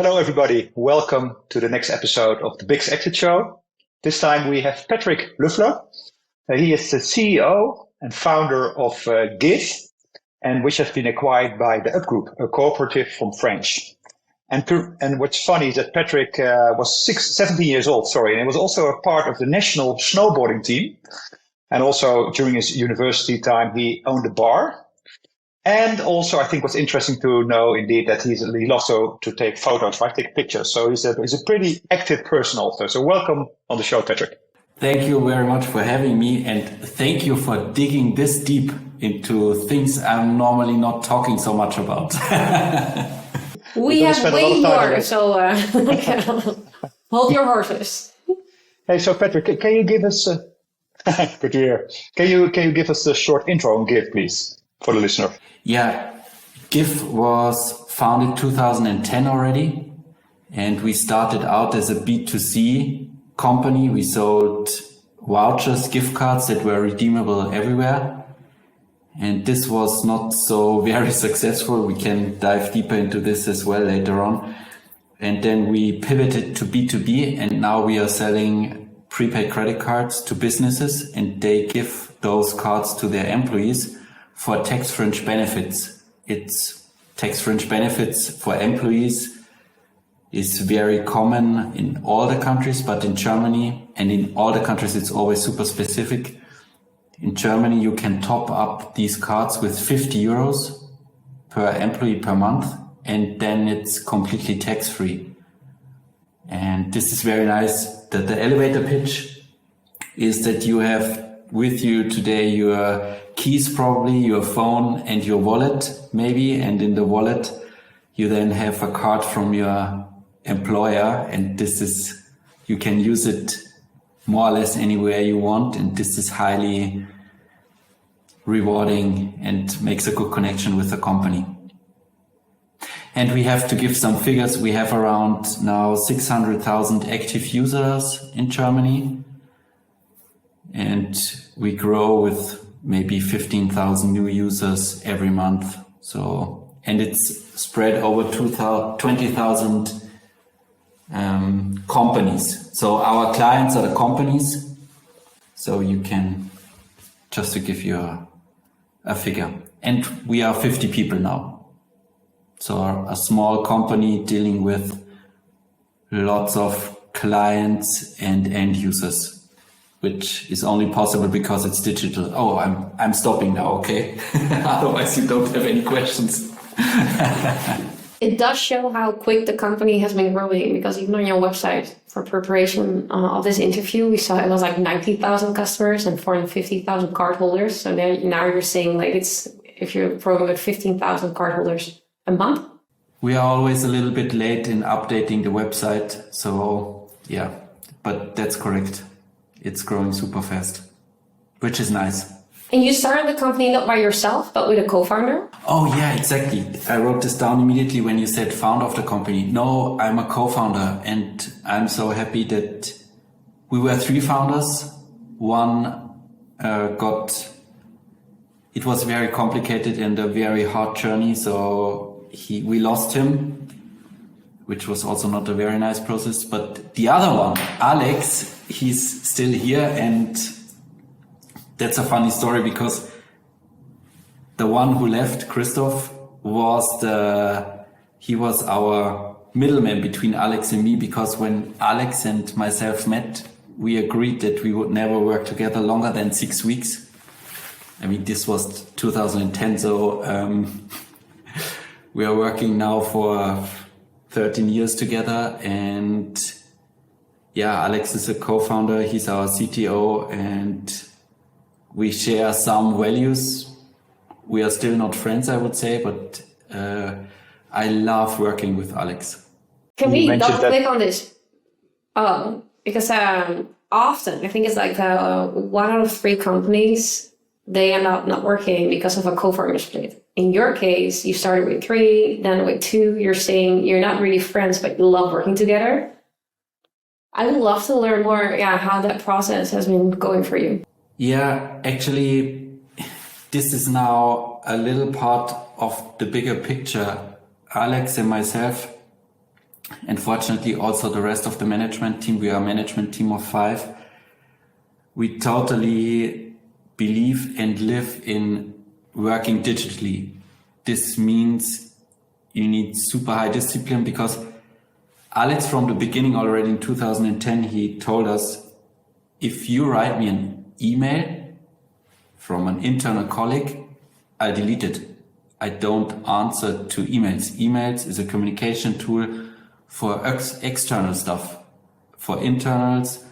Hello, everybody. Welcome to the next episode of the Big Exit Show. This time we have Patrick Löffler. He is the CEO and founder of Givve, and which has been acquired by the Up Group, a cooperative from France. And what's funny is that Patrick was 17 years old, and he was also a part of the national snowboarding team. And also during his university time, he owned a bar. And also, I think what's interesting to know, indeed, that he loves to take photos, right? Take pictures. So he's a pretty active person also. So welcome on the show, Patrick. Thank you very much for having me. And thank you for digging this deep into things I'm normally not talking so much about. We have way more, so hold your horses. Hey, so Patrick, can you give us good to hear. Can you give us a short intro on Givve, please, for the listener? Yeah, Givve was founded 2010 already, and we started out as a B2C company. We sold vouchers, gift cards that were redeemable everywhere. And this was not so very successful. We can dive deeper into this as well later on. And then we pivoted to B2B, and now we are selling prepaid credit cards to businesses, and they give those cards to their employees for tax fringe benefits. It's tax fringe benefits for employees is very common in all the countries, but in Germany and in all the countries, it's always super specific. In Germany, you can top up these cards with 50 euros per employee per month, and then it's completely tax free. And this is very nice. That the elevator pitch is that you have with you today your keys, probably your phone and your wallet maybe, and in the wallet you then have a card from your employer, and this is, you can use it more or less anywhere you want, and this is highly rewarding and makes a good connection with the company. And we have to give some figures. We have around now 600,000 active users in Germany, and we grow with maybe 15,000 new users every month. So, and it's spread over 20,000 companies. So our clients are the companies. So you can, just to give you a figure. And we are 50 people now. So a small company dealing with lots of clients and end users, which is only possible because it's digital. Oh, I'm stopping now, okay? Otherwise you don't have any questions. It does show how quick the company has been growing, because even on your website for preparation of this interview, we saw it was like 90,000 customers and 450,000 cardholders. So now you're saying like it's, if you're growing with 15,000 cardholders a month? We are always a little bit late in updating the website. So yeah, but that's correct. It's growing super fast, which is nice. And you started the company not by yourself, but with a co-founder? Oh yeah, exactly. I wrote this down immediately when you said founder of the company. No, I'm a co-founder, and I'm so happy that we were 3 founders. One it was very complicated and a very hard journey. So we lost him, which was also not a very nice process. But the other one, Alex, he's still here, and that's a funny story because the one who left, Christoph, he was our middleman between Alex and me, because when Alex and myself met, we agreed that we would never work together longer than 6 weeks. I mean, this was 2010, so we are working now for 13 years together, and yeah, Alex is a co-founder, he's our CTO, and we share some values. We are still not friends, I would say, but I love working with Alex. Can we double click on this? Because often, I think it's like 1 out of 3 companies, they end up not working because of a co-founder split. In your case, you started with 3, then with 2, you're saying you're not really friends, but you love working together. I would love to learn more, how that process has been going for you. Yeah, actually, this is now a little part of the bigger picture. Alex and myself, and fortunately also the rest of the management team, we are a management team of 5. We totally believe and live in working digitally. This means you need super high discipline, because Alex from the beginning, already in 2010, he told us, if you write me an email from an internal colleague, I delete it. I don't answer to emails. Emails is a communication tool for external stuff. For internals,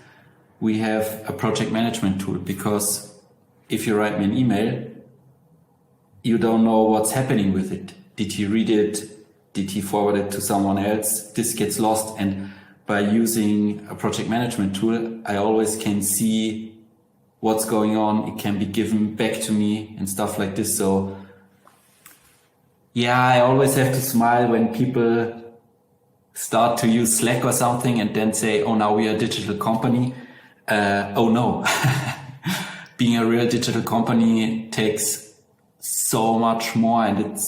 we have a project management tool, because if you write me an email, you don't know what's happening with it. Did he read it? Did he forward it to someone else? This gets lost. And by using a project management tool, I always can see what's going on. It can be given back to me and stuff like this. So yeah, I always have to smile when people start to use Slack or something and then say, oh, now we are a digital company. Oh no, being a real digital company takes so much more, and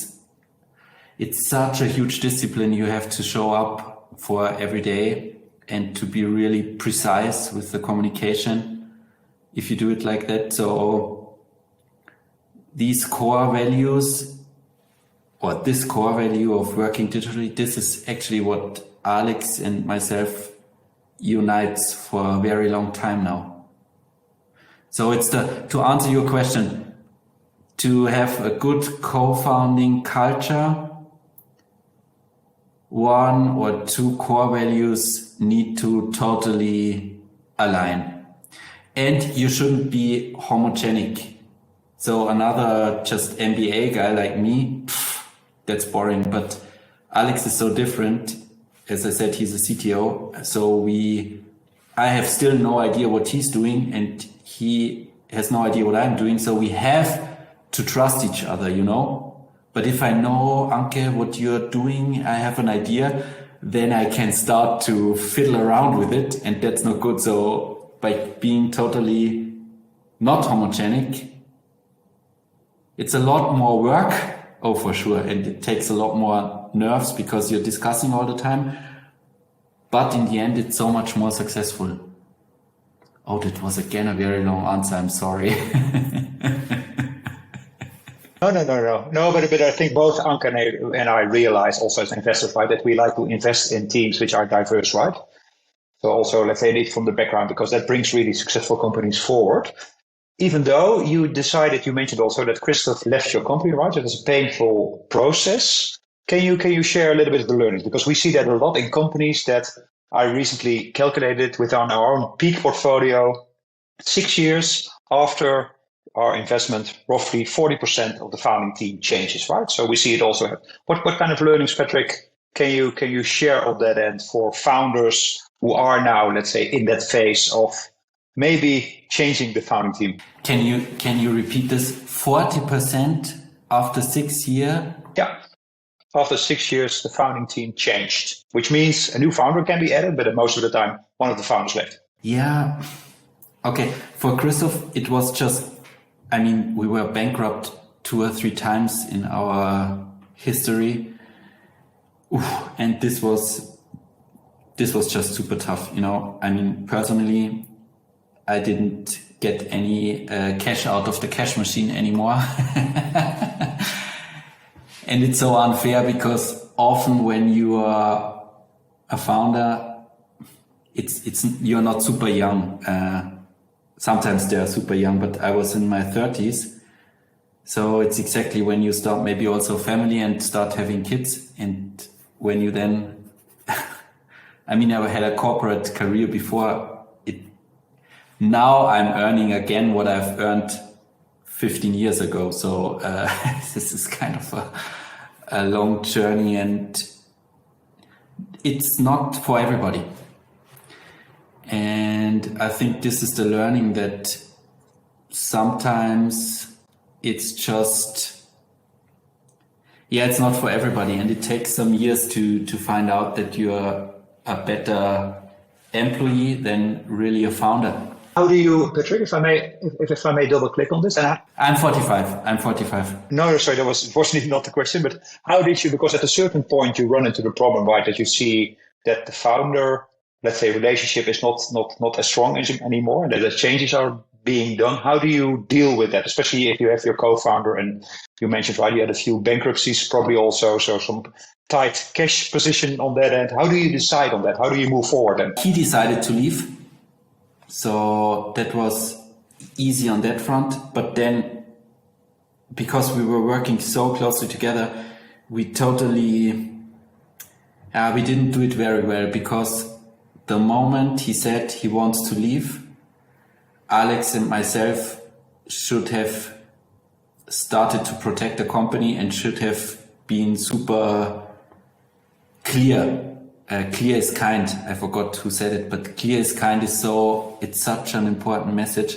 it's such a huge discipline you have to show up for every day, and to be really precise with the communication if you do it like that. So these core values, or this core value of working digitally, this is actually what Alex and myself unites for a very long time now. So it's to answer your question, to have a good co-founding culture, 1 or 2 core values need to totally align. And you shouldn't be homogenic. So another just MBA guy like me, that's boring. But Alex is so different. As I said, he's a CTO. So I have still no idea what he's doing, and he has no idea what I'm doing. So we have to trust each other, you know. But if I know, Anke, what you're doing, I have an idea, then I can start to fiddle around with it, and that's not good. So by being totally not homogenic, it's a lot more work. Oh, for sure. And it takes a lot more nerves, because you're discussing all the time. But in the end, it's so much more successful. Oh, that was again a very long answer. I'm sorry. No, but I think both Anke and I realize also as investors, right, that we like to invest in teams which are diverse, right? So also, let's say, from the background, because that brings really successful companies forward. Even though you decided, you mentioned also that Christoph left your company, right? It was a painful process. Can you share a little bit of the learnings? Because we see that a lot in companies that I recently calculated within our own peak portfolio, 6 years after our investment, roughly 40% of the founding team changes, right? So we see it also. What kind of learnings, Patrick, can you share on that end for founders who are now, let's say, in that phase of maybe changing the founding team? Can you repeat this? 40% after 6 years? Yeah. After 6 years, the founding team changed, which means a new founder can be added, but most of the time, one of the founders left. Yeah. Okay. For Christoph, it was just, we were bankrupt 2 or 3 times in our history. And this was just super tough, you know. Personally, I didn't get any cash out of the cash machine anymore. And it's so unfair, because often when you are a founder, you're not super young. Sometimes they are super young, but I was in my 30s. So it's exactly when you start maybe also family and start having kids. And when you then, I had a corporate career before it. Now I'm earning again what I've earned 15 years ago. So this is kind of a long journey, and it's not for everybody. And I think this is the learning, that sometimes it's just, it's not for everybody. And it takes some years to find out that you're a better employee than really a founder. How do you, Patrick, if I may double click on this? I'm 45. No, sorry, that was unfortunately not the question, but how did you, because at a certain point you run into the problem, right, that you see that the founder, let's say, relationship is not as strong anymore, and that the changes are being done? How do you deal with that, especially if you have your co-founder, and you mentioned, right, you had a few bankruptcies probably also, so some tight cash position on that end. How do you decide on that? How do you move forward then? He decided to leave, so that was easy on that front. But then, because we were working so closely together, we didn't do it very well, because the moment he said he wants to leave, Alex and myself should have started to protect the company and should have been super clear. Clear is kind. I forgot who said it, but clear is kind it's such an important message.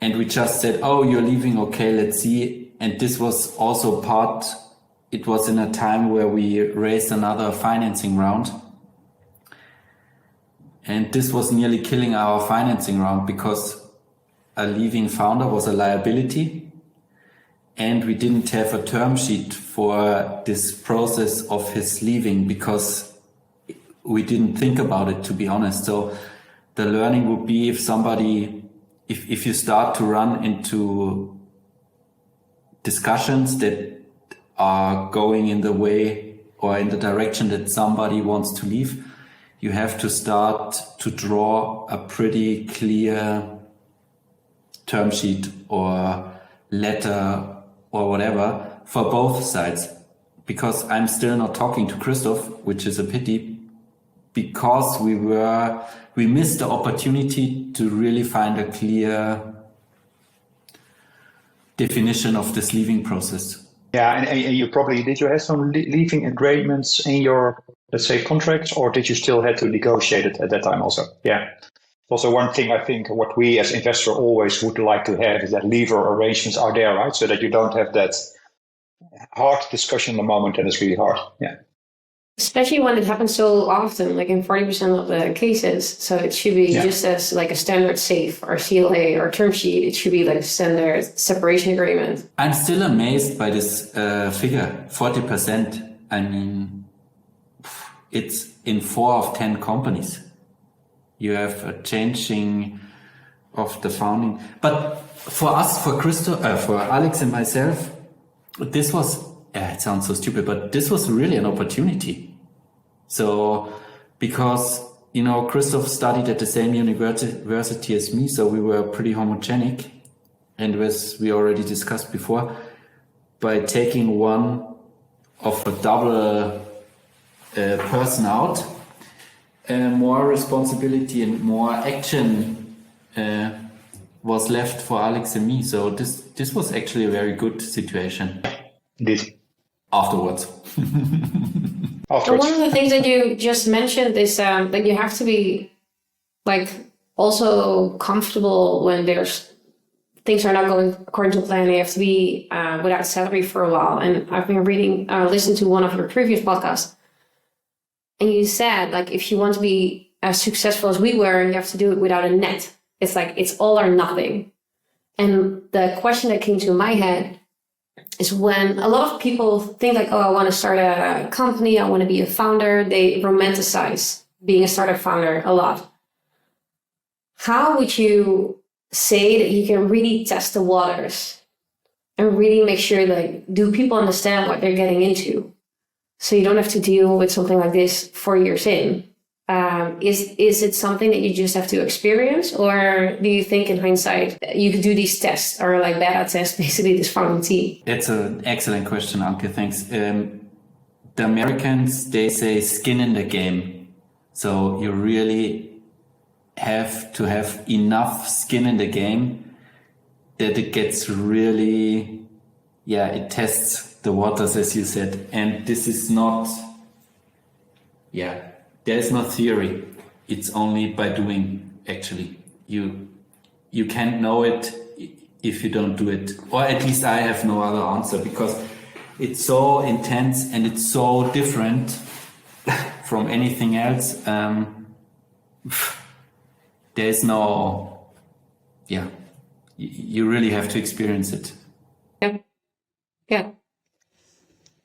And we just said, oh, you're leaving. Okay, let's see. And this was also it was in a time where we raised another financing round. And this was nearly killing our financing round, because a leaving founder was a liability. And we didn't have a term sheet for this process of his leaving, because we didn't think about it, to be honest. So the learning would be, if you start to run into discussions that are going in the way or in the direction that somebody wants to leave, you have to start to draw a pretty clear term sheet or letter or whatever for both sides. Because I'm still not talking to Christoph, which is a pity, because we missed the opportunity to really find a clear definition of this leaving process. Yeah, and you probably, did you have some leaving agreements in your, let's say, contracts, or did you still have to negotiate it at that time also? Yeah. Also, one thing I think what we as investor always would like to have is that lever arrangements are there, right? So that you don't have that hard discussion in the moment, and it's really hard. Yeah. Especially when it happens so often, like in 40% of the cases. So it should be just as like a standard SAFE or CLA or term sheet. It should be like a standard separation agreement. I'm still amazed by this figure, 40%. I mean, it's in 4 of 10 companies. You have a changing of the founding. But for us, for Alex and myself, this was, it sounds so stupid, but this was really an opportunity. So, because, Christoph studied at the same university as me, so we were pretty homogenic. And as we already discussed before, by taking one of a double person out, more responsibility and more action was left for Alex and me. So this was actually a very good situation. Indeed. Afterwards. And one of the things that you just mentioned is that you have to be like also comfortable when things are not going according to plan. You have to be without salary for a while. And I've been listening to one of your previous podcasts, and you said, like, if you want to be as successful as we were, you have to do it without a net. It's like, it's all or nothing. And the question that came to my head is, when a lot of people think like, oh, I want to start a company, I want to be a founder, they romanticize being a startup founder a lot. How would you say that you can really test the waters and really make sure, like, do people understand what they're getting into? So you don't have to deal with something like this 4 years in. Is it something that you just have to experience, or do you think in hindsight you could do these tests, or like beta tests, basically this founding team? It's an excellent question, Anke. Thanks. The Americans, they say skin in the game. So you really have to have enough skin in the game that it gets really, it tests the waters, as you said. And this is not, there's no theory. It's only by doing, actually. You can't know it if you don't do it. Or at least I have no other answer, because it's so intense and it's so different from anything else. There's no, you really have to experience it. Yeah.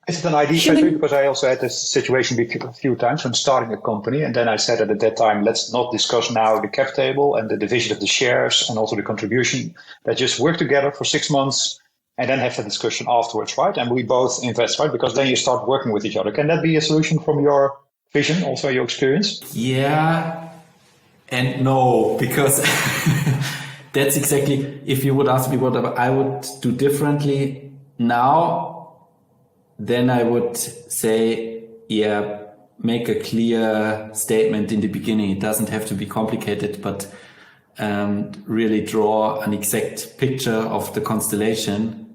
Is it an idea, Patrick? Because I also had this situation a few times when starting a company, and then I said at that time, let's not discuss now the cap table and the division of the shares and also the contribution. Let's just work together for 6 months and then have the discussion afterwards, right? And we both invest, right? Because then you start working with each other. Can that be a solution from your vision, also your experience? Yeah and no, because that's exactly, if you would ask me what I would do differently now, then I would say, make a clear statement in the beginning. It doesn't have to be complicated, but really draw an exact picture of the constellation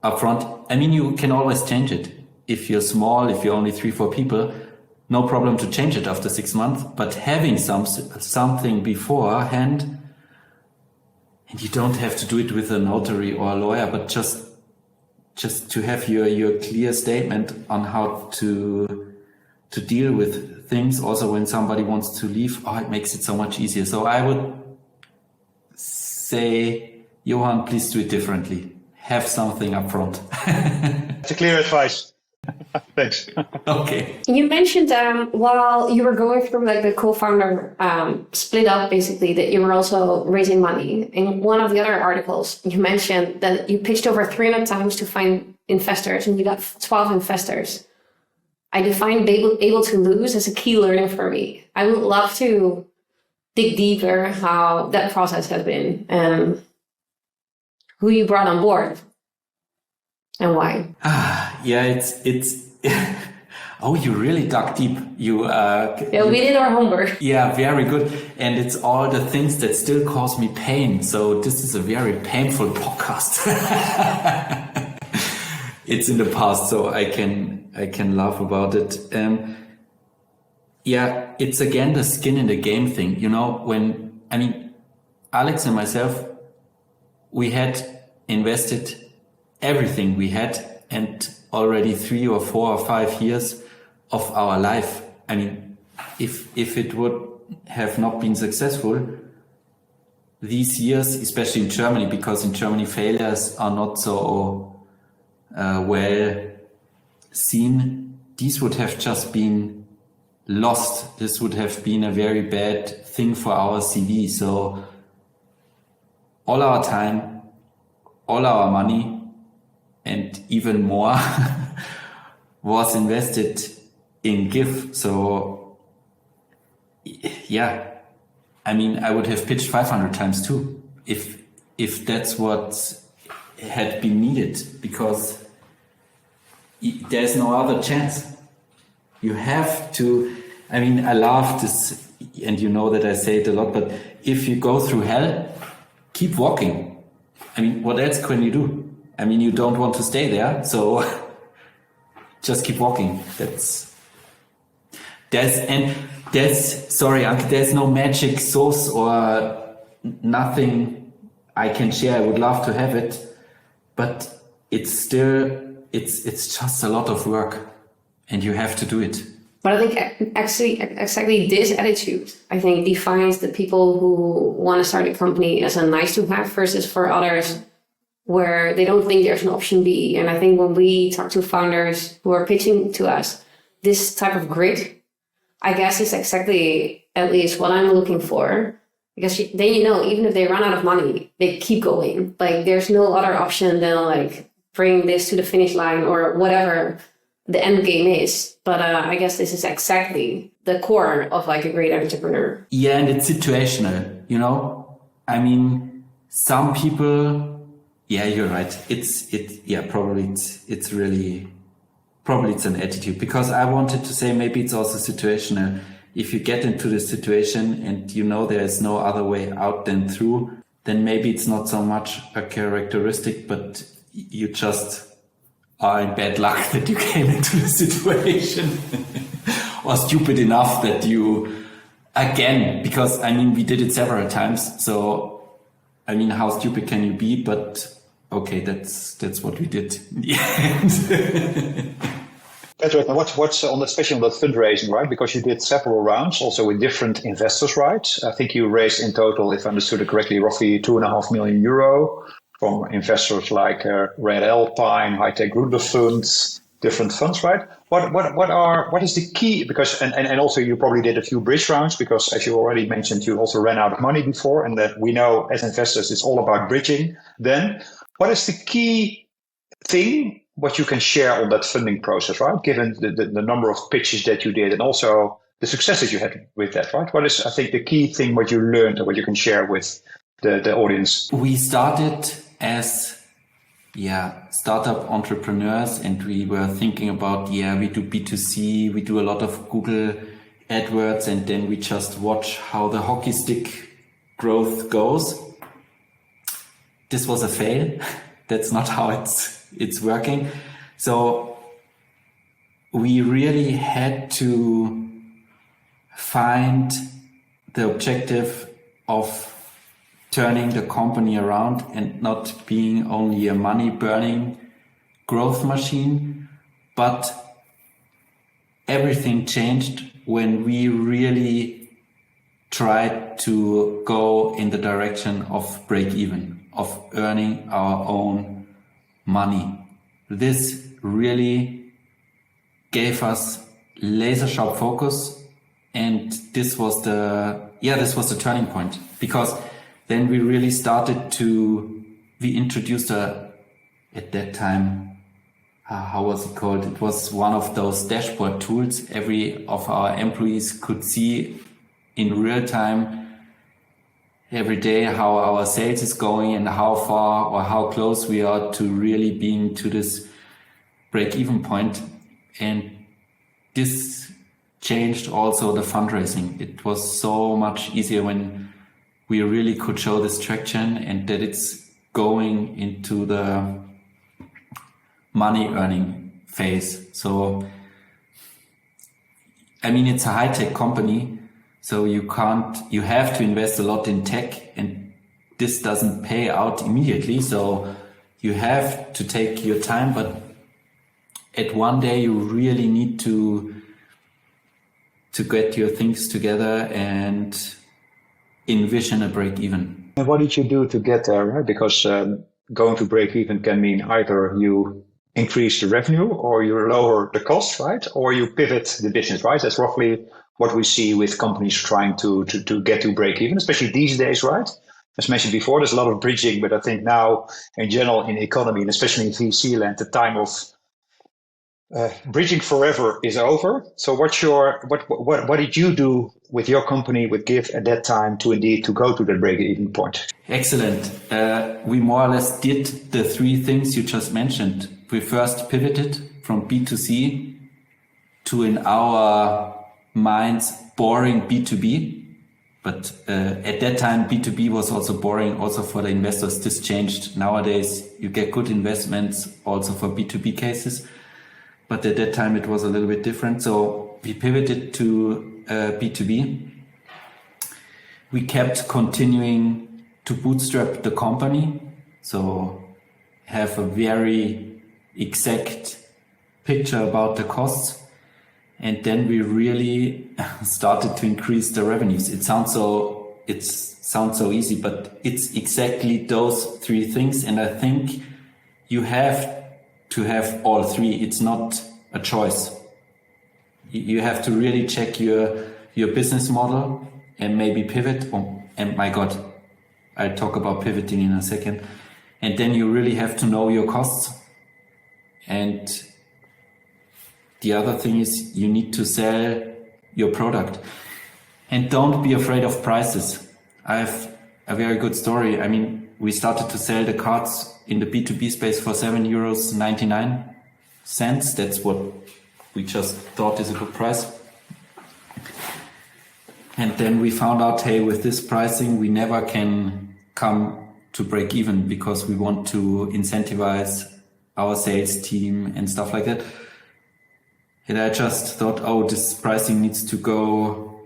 up front. I mean, you can always change it. If you're small, if you're only 3-4 people, no problem to change it after 6 months, but having something beforehand, and you don't have to do it with a notary or a lawyer, but just to have your clear statement on how to deal with things. Also, when somebody wants to leave, it makes it so much easier. So I would say, Johan, please do it differently. Have something up front. That's a clear advice. Thanks. Okay. You mentioned while you were going through like the co-founder split up, basically, that you were also raising money. In one of the other articles, you mentioned that you pitched over 300 times to find investors and you got 12 investors. I define able to lose as a key learning for me. I would love to dig deeper how that process has been and who you brought on board and why. It's oh, you really dug deep. We did our homework. Yeah, very good. And it's all the things that still cause me pain. So this is a very painful podcast. It's in the past, so I can laugh about it. It's again the skin in the game thing. You know, Alex and myself, we had invested everything we had, and already 3 or 4 or 5 years of our life. I mean, if it would have not been successful, these years, especially in Germany, because in Germany failures are not so well seen, these would have just been lost. This would have been a very bad thing for our CV. So all our time, all our money, and even more was invested in Givve. So I would have pitched 500 times too, if that's what had been needed, because there's no other chance. You have to, I love this, and you know that I say it a lot, but if you go through hell, keep walking. What else can you do? You don't want to stay there, so just keep walking. Sorry, Anke, there's no magic sauce or nothing I can share. I would love to have it, but it's just a lot of work, and you have to do it. But I think actually exactly this attitude, I think, defines the people who want to start a company as a nice to have versus for others where they don't think there's an option B. And I think when we talk to founders who are pitching to us, this type of grit, I guess, is exactly at least what I'm looking for. Because then, even if they run out of money, they keep going. Like, there's no other option than like bring this to the finish line or whatever the end game is. But I guess this is exactly the core of like a great entrepreneur. Yeah, and it's situational, some people, yeah, you're right. Probably it's an attitude, because I wanted to say maybe it's also situational. If you get into the situation and there is no other way out than through, then maybe it's not so much a characteristic, but you just are in bad luck that you came into the situation or stupid enough that you, again, because we did it several times. So, how stupid can you be? But okay, that's what we did in the end. Patrick, what's on, especially on that fundraising, right? Because you did several rounds, also with different investors, right? I think you raised in total, if I understood it correctly, roughly €2.5 million from investors like Red Alpine, High Tech Group of Funds, different funds, right? What is the key? Because and also you probably did a few bridge rounds because, as you already mentioned, you also ran out of money before, and that we know as investors it's all about bridging. Then, what is the key thing what you can share on that funding process, right? Given the number of pitches that you did and also the successes you had with that, right? What is, I think, the key thing what you learned or what you can share with the audience? We started as startup entrepreneurs, and we were thinking about, we do B2C, we do a lot of Google AdWords, and then we just watch how the hockey stick growth goes. This was a fail. That's not how it's working. So we really had to find the objective of turning the company around and not being only a money burning growth machine, but everything changed when we really tried to go in the direction of break even, of earning our own money. This really gave us laser sharp focus, and this was the turning point, because then we really started we introduced at that time, how was it called? It was one of those dashboard tools. Every of our employees could see in real time every day how our sales is going and how far or how close we are to really being to this break-even point. And this changed also the fundraising. It was so much easier when we really could show this traction and that it's going into the money earning phase. So, I mean, it's a high-tech company, so you have to invest a lot in tech, and this doesn't pay out immediately. So you have to take your time, but at one day you really need to get your things together and envision a break even. And what did you do to get there, right? Because going to break even can mean either you increase the revenue or you lower the cost, right? Or you pivot the business, right? That's roughly what we see with companies trying to get to break even, especially these days, right? As mentioned before, there's a lot of bridging, but I think now in general in economy and especially in VC land, the time of bridging forever is over. So what did you do with your company, with Givve at that time to go to the break-even point? Excellent. We more or less did the three things you just mentioned. We first pivoted from B2C to, in our minds, boring B2B. But at that time, B2B was also boring also for the investors. This changed. Nowadays, you get good investments also for B2B cases. But at that time, it was a little bit different. So we pivoted to B2B. We kept continuing to bootstrap the company. So have a very exact picture about the costs. And then we really started to increase the revenues. It sounds so easy, but it's exactly those three things. And I think you have to have all three. It's not a choice. You have to really check your business model and maybe pivot. Oh, and my God, I'll talk about pivoting in a second. And then you really have to know your costs. And the other thing is you need to sell your product. And don't be afraid of prices. I have a very good story. I mean, we started to sell the cards in the B2B space for €7.99. That's what we just thought is a good price. And then we found out, hey, with this pricing, we never can come to break even because we want to incentivize our sales team and stuff like that. And I just thought, this pricing needs to go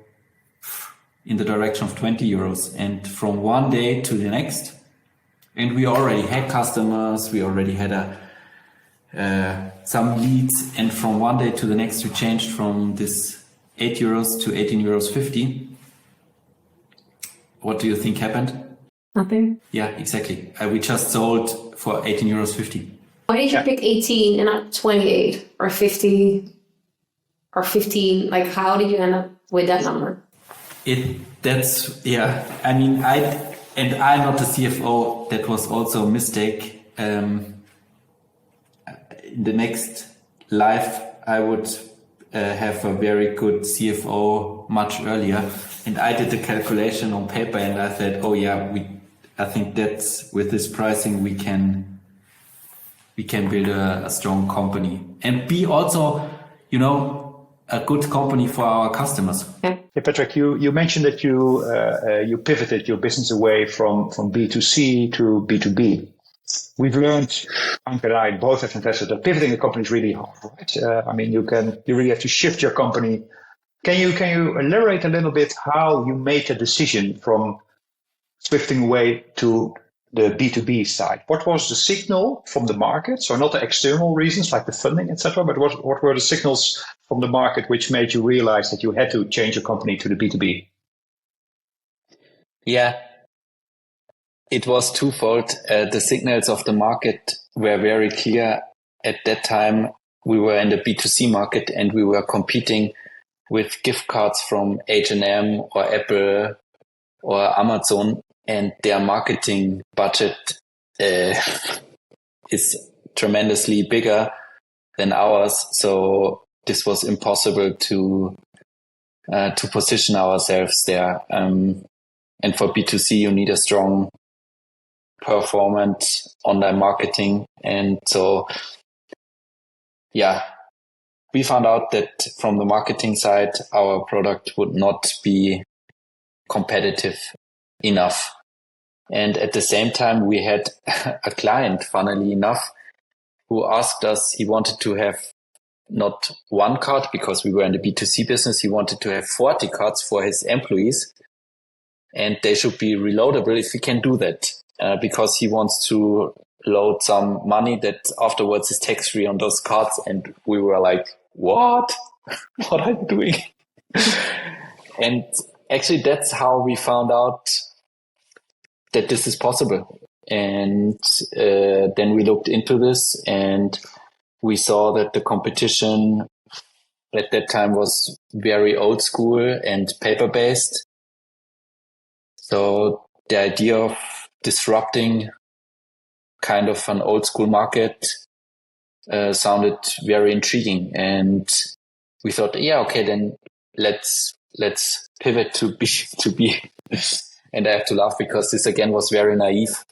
in the direction of €20. And from one day to the next, and we already had customers, we already had some leads, and from one day to the next, we changed from this €8 to €18.50. What do you think happened? Nothing. Yeah, exactly. We just sold for €18.50. Why did you pick 18 and not 28 or 50 or 15? Like, how did you end up with that number? I'm not the CFO. That was also a mistake. In the next life, I would have a very good CFO much earlier. And I did the calculation on paper, and I said, "Oh yeah, I think that's with this pricing we can build a strong company and be also, a good company for our customers." Yeah, Patrick, you mentioned that you pivoted your business away from B2C to B2B. We've learned, Anke and I both have invested that pivoting a company is really hard, right? You really have to shift your company. Can you elaborate a little bit how you made a decision from shifting away to the B2B side? What was the signal from the market? So not the external reasons like the funding, etc., but what were the signals from the market which made you realize that you had to change your company to the B2B? Yeah, it was twofold. The signals of the market were very clear. At that time, we were in the B2C market and we were competing with gift cards from H&M or Apple or Amazon, and their marketing budget is tremendously bigger than ours. So this was impossible to position ourselves there. And for B2C, you need a strong performant online marketing. And so, we found out that from the marketing side, our product would not be competitive enough. And at the same time, we had a client, funnily enough, who asked us, he wanted to have not one card because we were in the B2C business. He wanted to have 40 cards for his employees, and they should be reloadable if we can do that, because he wants to load some money that afterwards is tax-free on those cards. And we were like, what? What are you doing? And actually, that's how we found out that this is possible. And then we looked into this and we saw that the competition at that time was very old school and paper-based. So the idea of disrupting kind of an old school market sounded very intriguing. And we thought, then let's pivot to B2B. And I have to laugh because this again was very naive,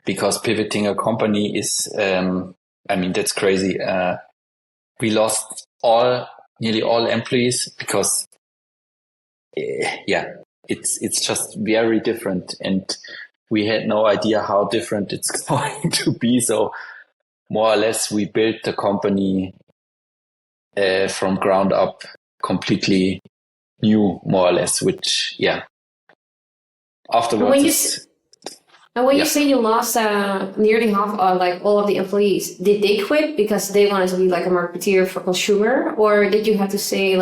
because pivoting a company is, that's crazy. We lost nearly all employees because, it's just very different. And we had no idea how different it's going to be. So more or less, we built the company from ground up, completely new, more or less, which, afterwards. When you say you lost nearly half of all of the employees, did they quit because they wanted to be like a marketeer for consumer, or did you have to say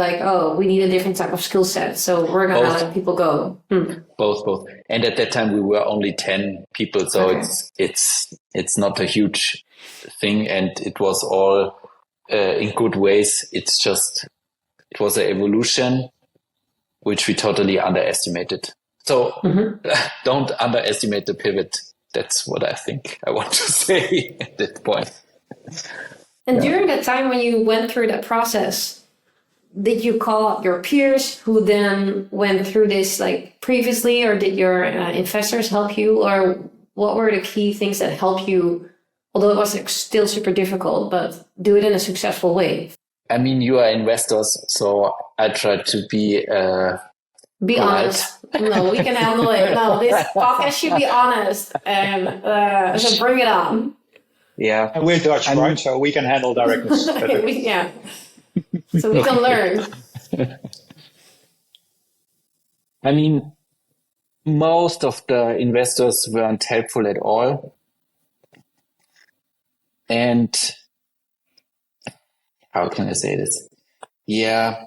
we need a different type of skill set, so we're gonna let people go? Both. And at that time we were only 10 people, so okay. It's not a huge thing, and it was all in good ways. It was an evolution which we totally underestimated. So don't underestimate the pivot. That's what I think I want to say at that point. And during that time when you went through that process, did you call up your peers who then went through this previously, or did your investors help you? Or what were the key things that helped you, although it was still super difficult, but do it in a successful way? You are investors, so I try to be polite. Honest. No, we can handle it. No, this podcast should be honest. And so bring it on. Yeah. And we're Dutch, right? So we can handle directness. So we can learn. Most of the investors weren't helpful at all. And how can I say this? Yeah.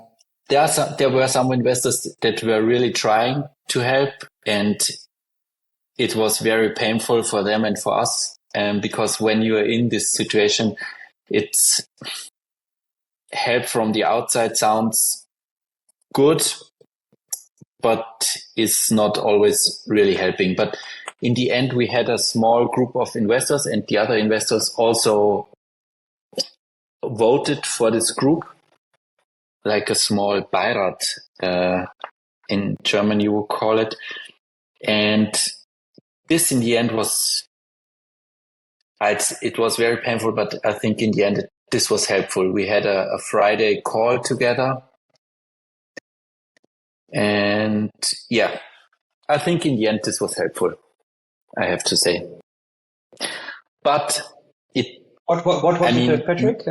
There were some investors that were really trying to help, and it was very painful for them and for us. because when you are in this situation, it's help from the outside sounds good, but is not always really helping. But in the end, we had a small group of investors, and the other investors also voted for this group, like a small Beirat, in German you would call it. And this in the end was, it was very painful, but I think in the end this was helpful. We had a Friday call together. And yeah, I think in the end this was helpful, I have to say. But what was it, Patrick?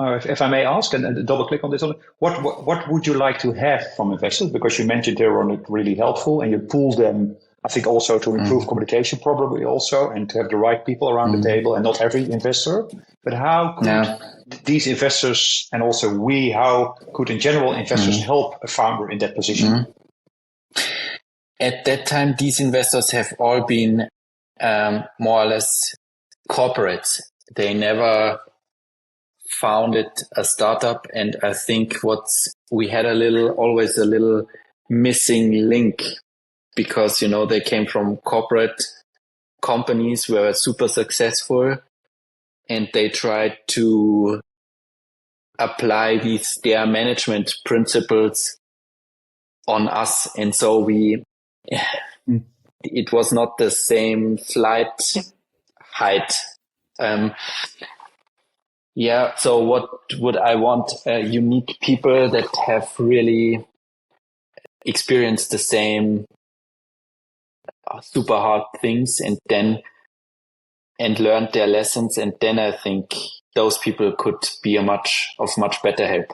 If I may ask, and double click on this, what would you like to have from investors? Because you mentioned they were not really helpful, and you pulled them, I think, also to improve communication, probably also, and to have the right people around the table, and not every investor. But how could these investors, and also how could in general investors help a founder in that position? At that time, these investors have all been more or less corporates. They never founded a startup, and I think we had always a little missing link, because they came from corporate companies, were super successful, and they tried to apply their management principles on us, and so it was not the same flight height. So what would I want? Unique people that have really experienced the same super hard things and learned their lessons. And then I think those people could be of much better help.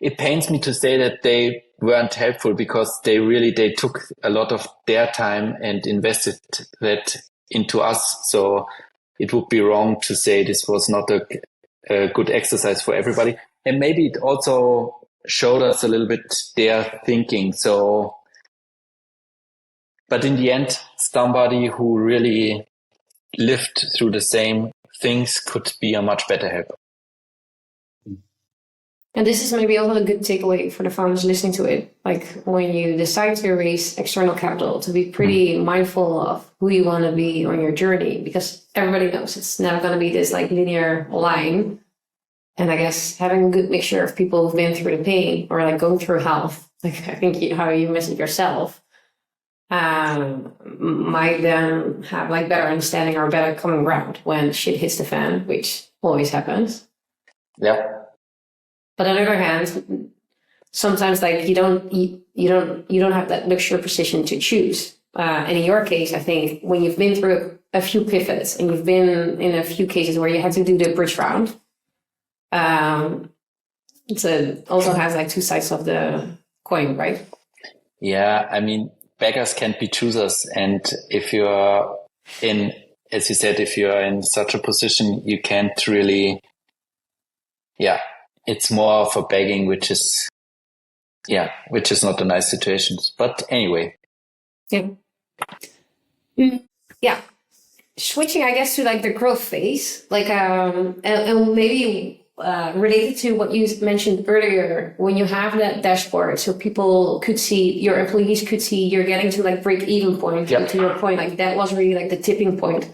It pains me to say that they weren't helpful, because they took a lot of their time and invested that into us. So it would be wrong to say this was not a good exercise for everybody. And maybe it also showed us a little bit their thinking. So, but in the end, somebody who really lived through the same things could be a much better help. And this is maybe also a good takeaway for the founders listening to it. Like when you decide to raise external capital, to be pretty mindful of who you want to be on your journey, because everybody knows it's never going to be this like linear line. And I guess having a good mixture of people who've been through the pain or like going through health, like I think how you mentioned yourself, might then have like better understanding or better common ground when shit hits the fan, which always happens. Yeah. But on the other hand, sometimes like you don't have that luxury position to choose. And in your case, I think when you've been through a few pivots and you've been in a few cases where you had to do the bridge round, it also has like two sides of the coin, right? Yeah, I mean, beggars can't be choosers. And if you're as you said, if you're in such a position, you can't really, it's more of a begging, which is not a nice situation. But anyway. Yeah. Yeah. Switching, I guess, to like the growth phase, like, and maybe related to what you mentioned earlier, when you have that dashboard, so people could see, your employees could see you're getting to like break even point. Yep. To your point, like that was really like the tipping point.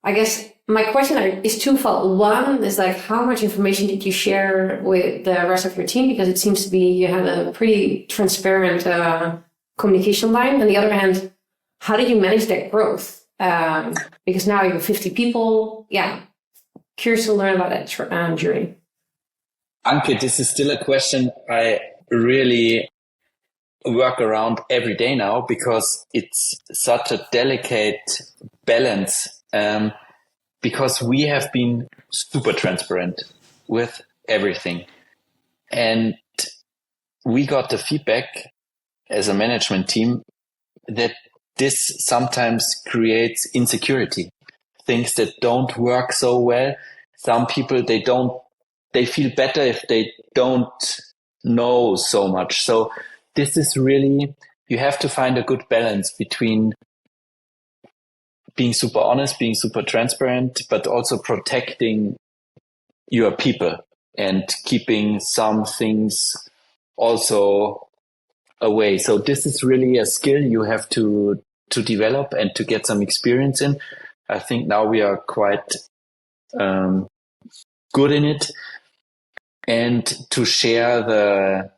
I guess my question is twofold. One is like, how much information did you share with the rest of your team? Because it seems to be you had a pretty transparent communication line. On the other hand, how did you manage that growth? Because now you have 50 people. Yeah. Curious to learn about that journey. Anke, this is still a question I really work around every day now, because it's such a delicate balance. Because we have been super transparent with everything. And we got the feedback as a management team that this sometimes creates insecurity. Things that don't work so well. Some people, they feel better if they don't know so much. So this is really, you have to find a good balance between being super honest, being super transparent, but also protecting your people and keeping some things also away. So this is really a skill you have to develop and to get some experience in. I think now we are quite good in it, and to share the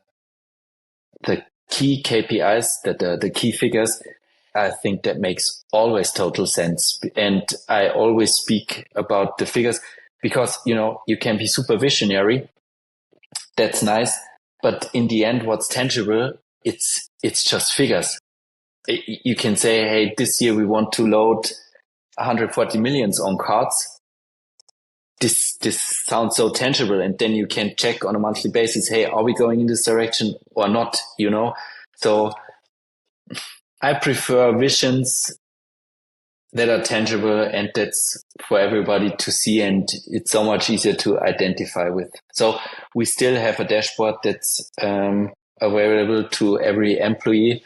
key KPIs, the key figures. I think that makes always total sense. And I always speak about the figures because, you can be super visionary. That's nice. But in the end, what's tangible, it's just figures. You can say, hey, this year we want to load 140 millions on cards. This sounds so tangible. And then you can check on a monthly basis, hey, are we going in this direction or not? So I prefer visions that are tangible, and that's for everybody to see, and it's so much easier to identify with. So we still have a dashboard that's available to every employee,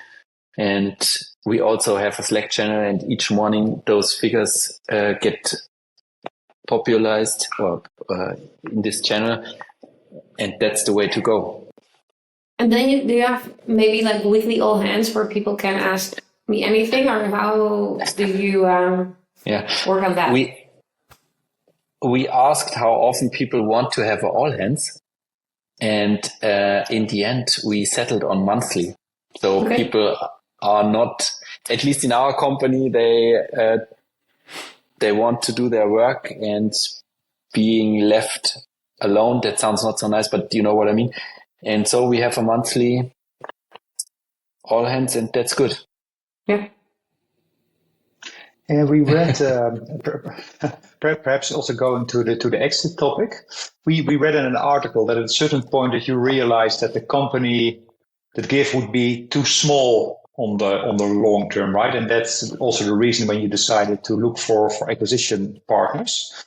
and we also have a Slack channel, and each morning those figures get popularized in this channel, and that's the way to go. And then do you have maybe like weekly all hands where people can ask me anything, or how do you work on that? We asked how often people want to have all hands, and in the end we settled on monthly. So people are not, at least in our company, they want to do their work, and being left alone, that sounds not so nice, but you know what I mean. And so we have a monthly all hands, and that's good. Yeah. And we read, perhaps also going to the exit topic, we read in an article that at a certain point that you realized that the company, that Givve would be too small on the long term, right? And that's also the reason when you decided to look for acquisition partners.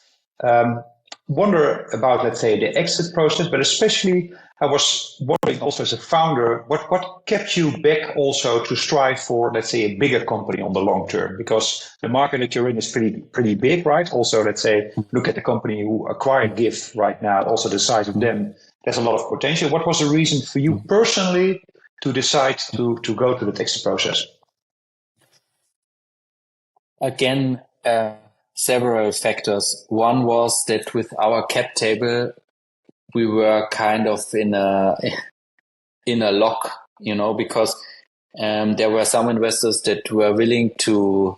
Wonder about, let's say, the exit process, but especially I was wondering also as a founder, what kept you back also to strive for, let's say, a bigger company on the long term? Because the market that you're in is pretty big, right? Also, let's say, look at the company who acquired Givve right now, also the size of them, there's a lot of potential. What was the reason for you personally to decide to go to the exit process? Again, several factors. One was that with our cap table, we were kind of in a lock, because there were some investors that were willing to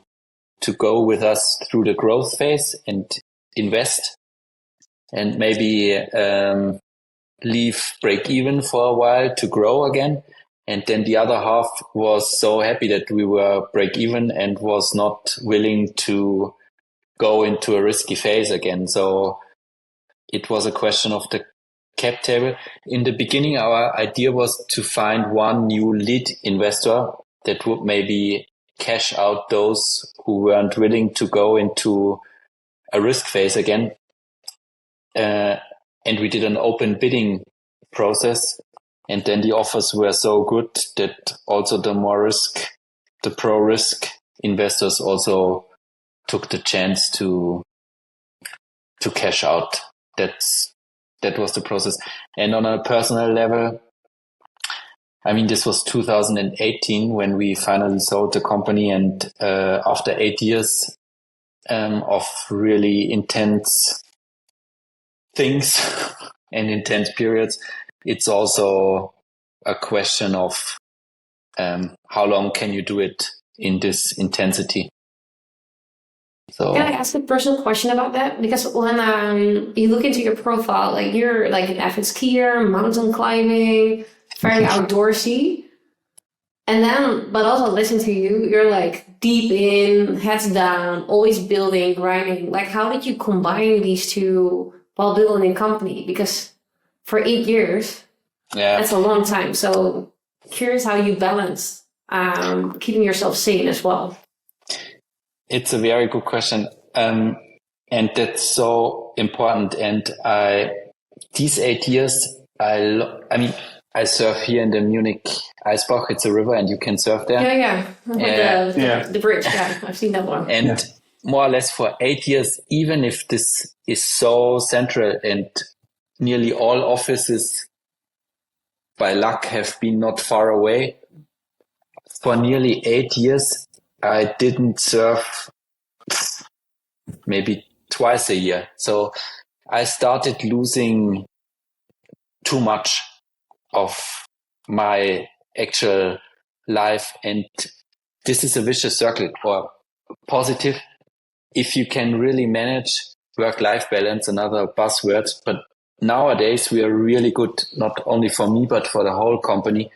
go with us through the growth phase and invest, and maybe leave break even for a while to grow again. And then the other half was so happy that we were break even and was not willing to go into a risky phase again. So it was a question of the cap table. In the beginning, our idea was to find one new lead investor that would maybe cash out those who weren't willing to go into a risk phase again. And we did an open bidding process. And then the offers were so good that also the pro risk investors also took the chance to cash out. That was the process. And on a personal level, I mean, this was 2018 when we finally sold the company. And after 8 years of really intense things and intense periods, it's also a question of how long can you do it in this intensity. So, can I ask a personal question about that? Because when you look into your profile, like you're like an avid skier, mountain climbing, very outdoorsy. And then, but also listen to you, you're like deep in, heads down, always building, grinding. Like, how did you combine these two while building a company? Because for 8 years, that's a long time. So curious how you balance keeping yourself sane as well. It's a very good question. And that's so important. And these 8 years, I surf here in the Munich Eisbach. It's a river and you can surf there. Yeah. The bridge. Yeah, I've seen that one. And more or less for 8 years, even if this is so central and nearly all offices by luck have been not far away. For nearly 8 years, I didn't surf maybe twice a year. So I started losing too much of my actual life. And this is a vicious circle, or positive. If you can really manage work-life balance, another buzzword, but nowadays we are really good, not only for me, but for the whole company,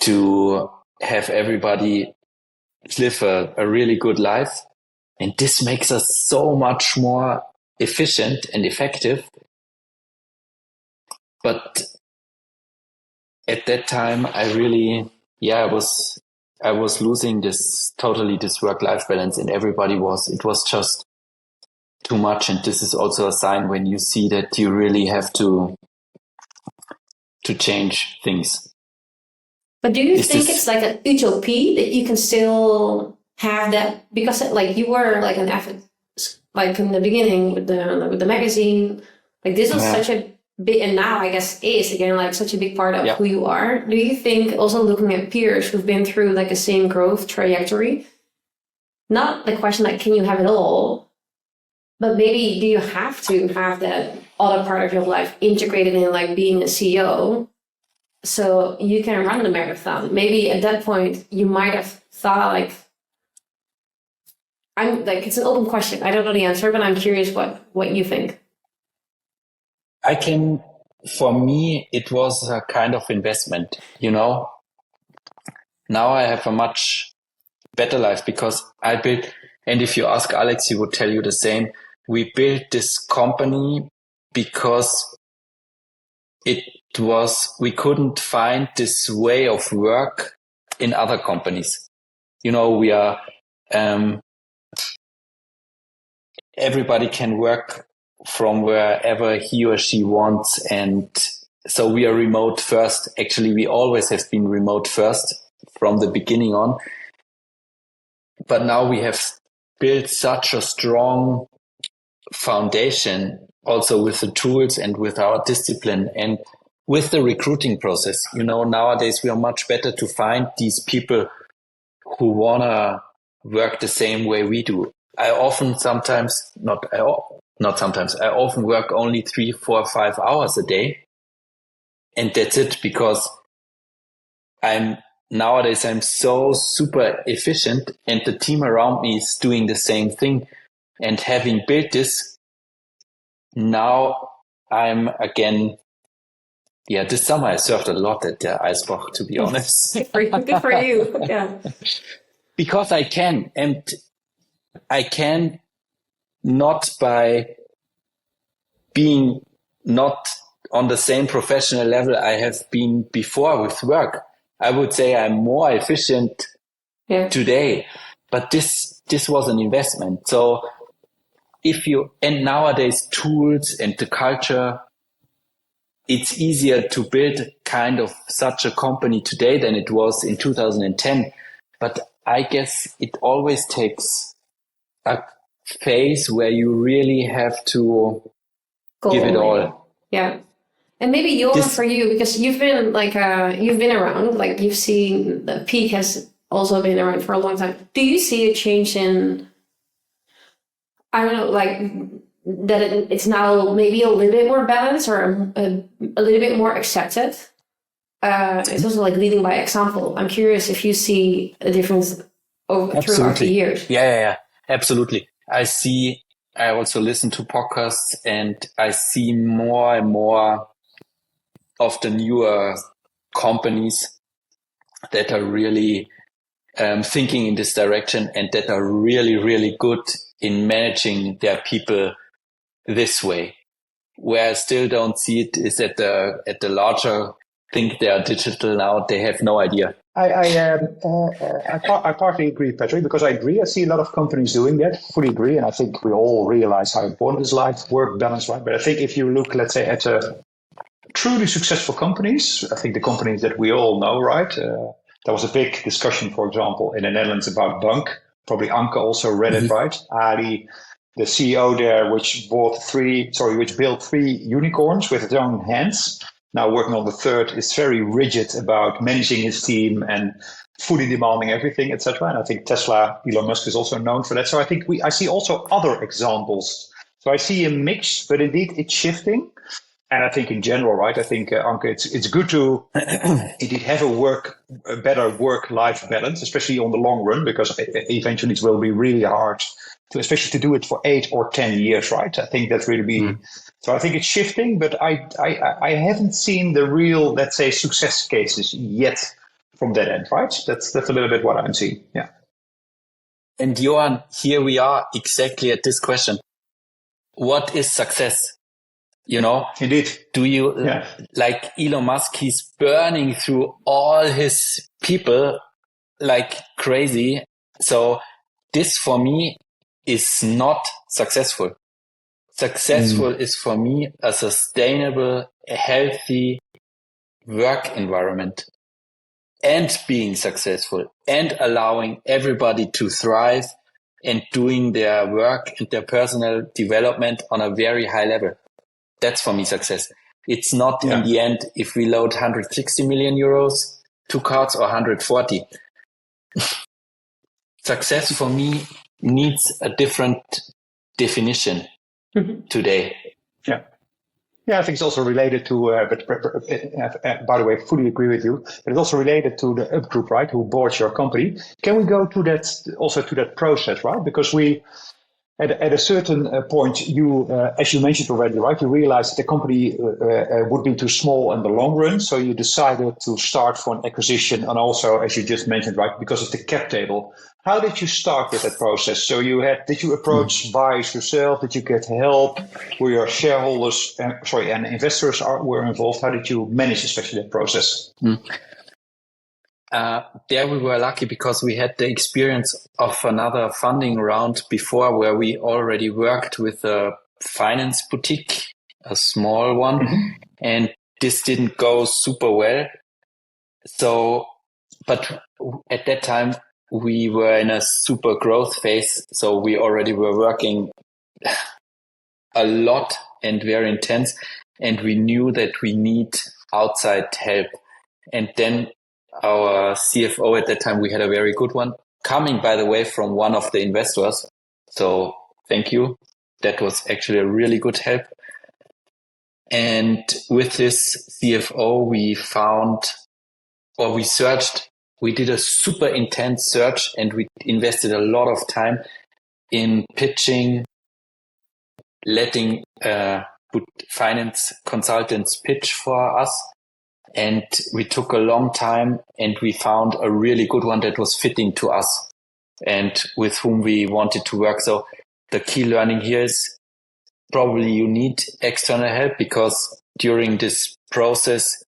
to have everybody live a really good life. And this makes us so much more efficient and effective. But at that time, I was losing this work-life balance, and it was just too much. And this is also a sign when you see that you really have to change things. But do you think it's like an utopia that you can still have that? Because like you were like an athlete, like in the beginning with the magazine, like this was such a big, and now I guess is again like such a big part of who you are. Do you think also looking at peers who've been through like the same growth trajectory, not the question like can you have it all, but maybe do you have to have that other part of your life integrated in like being a CEO? So you can run the marathon. Maybe at that point you might have thought like, I'm like, it's an open question. I don't know the answer, but I'm curious what you think. For me, it was a kind of investment, Now I have a much better life because I built, and if you ask Alex, he would tell you the same. We built this company because we couldn't find this way of work in other companies. We are, everybody can work from wherever he or she wants. And so we are remote first. Actually, we always have been remote first from the beginning on. But now we have built such a strong foundation also with the tools and with our discipline and with the recruiting process. Nowadays we are much better to find these people who want to work the same way we do. I often work only 3, 4, 5 hours a day. And that's it, because nowadays I'm so super efficient and the team around me is doing the same thing. And having built this, now I'm again, this summer I surfed a lot at the Eisbach, to be honest. Good for you. Yeah. Because I can, and I can not by being not on the same professional level I have been before with work. I would say I'm more efficient today, but this was an investment. So and nowadays tools and the culture, it's easier to build kind of such a company today than it was in 2010. But I guess it always takes a phase where you really have to give it all. Yeah. And maybe Johan, for you, because you've been around, like you've seen the peak has also been around for a long time. Do you see a change in, I don't know, like that it's now maybe a little bit more balanced or a little bit more accepted? It's also like leading by example. I'm curious if you see a difference throughout the years. Yeah, absolutely. I also listen to podcasts and I see more and more of the newer companies that are really thinking in this direction and that are really, really good in managing their people this way. Where I still don't see it is at the larger think they are digital now. They have no idea. I partly agree, Patrick, because I agree. I see a lot of companies doing that. Fully agree, and I think we all realize how important is life-work balance, right? But I think if you look, let's say, at truly successful companies, I think the companies that we all know, right? There was a big discussion, for example, in the Netherlands about Bank, probably Anke also read it, right? Ali, the CEO there, which built 3 unicorns with his own hands. Now working on the 3rd, is very rigid about managing his team and fully demanding everything, etc. And I think Tesla, Elon Musk is also known for that. So I think I see also other examples. So I see a mix, but indeed it's shifting. And I think in general, right, I think, Anke, it's good to indeed have a better work-life balance, especially on the long run, because eventually it will be really hard especially to do it for 8 or 10 years, right? I think that's really so I think it's shifting, but I haven't seen the real, let's say, success cases yet from that end, right? That's a little bit what I'm seeing. Yeah. And Johan, here we are exactly at this question. What is success? Indeed. Do you, like Elon Musk, he's burning through all his people like crazy. So this for me is not successful. Successful is for me a sustainable, healthy work environment, and being successful and allowing everybody to thrive and doing their work and their personal development on a very high level. That's for me success. It's not in the end if we load 160 million euros, 2 cards, or 140. Success for me needs a different definition today. Yeah. Yeah, I think it's also related to, by the way, I fully agree with you, but it's also related to the Up Group, right, who bought your company. Can we go to that, also to that process, right? Because at a certain point, you, as you mentioned already, right, you realized that the company would be too small in the long run. So you decided to start for an acquisition. And also, as you just mentioned, right, because of the cap table. How did you start with that process? So did you approach buyers yourself? Did you get help? Were your shareholders, and investors were involved? How did you manage especially that process? There we were lucky because we had the experience of another funding round before, where we already worked with a finance boutique, a small one, and this didn't go super well. So, but at that time we were in a super growth phase. So we already were working a lot and very intense, and we knew that we need outside help. And then our CFO at that time, we had a very good one, coming, by the way, from one of the investors. So thank you. That was actually a really good help. And with this CFO, we did a super intense search, and we invested a lot of time in pitching, letting finance consultants pitch for us. And we took a long time, and we found a really good one that was fitting to us and with whom we wanted to work. So the key learning here is probably you need external help, because during this process,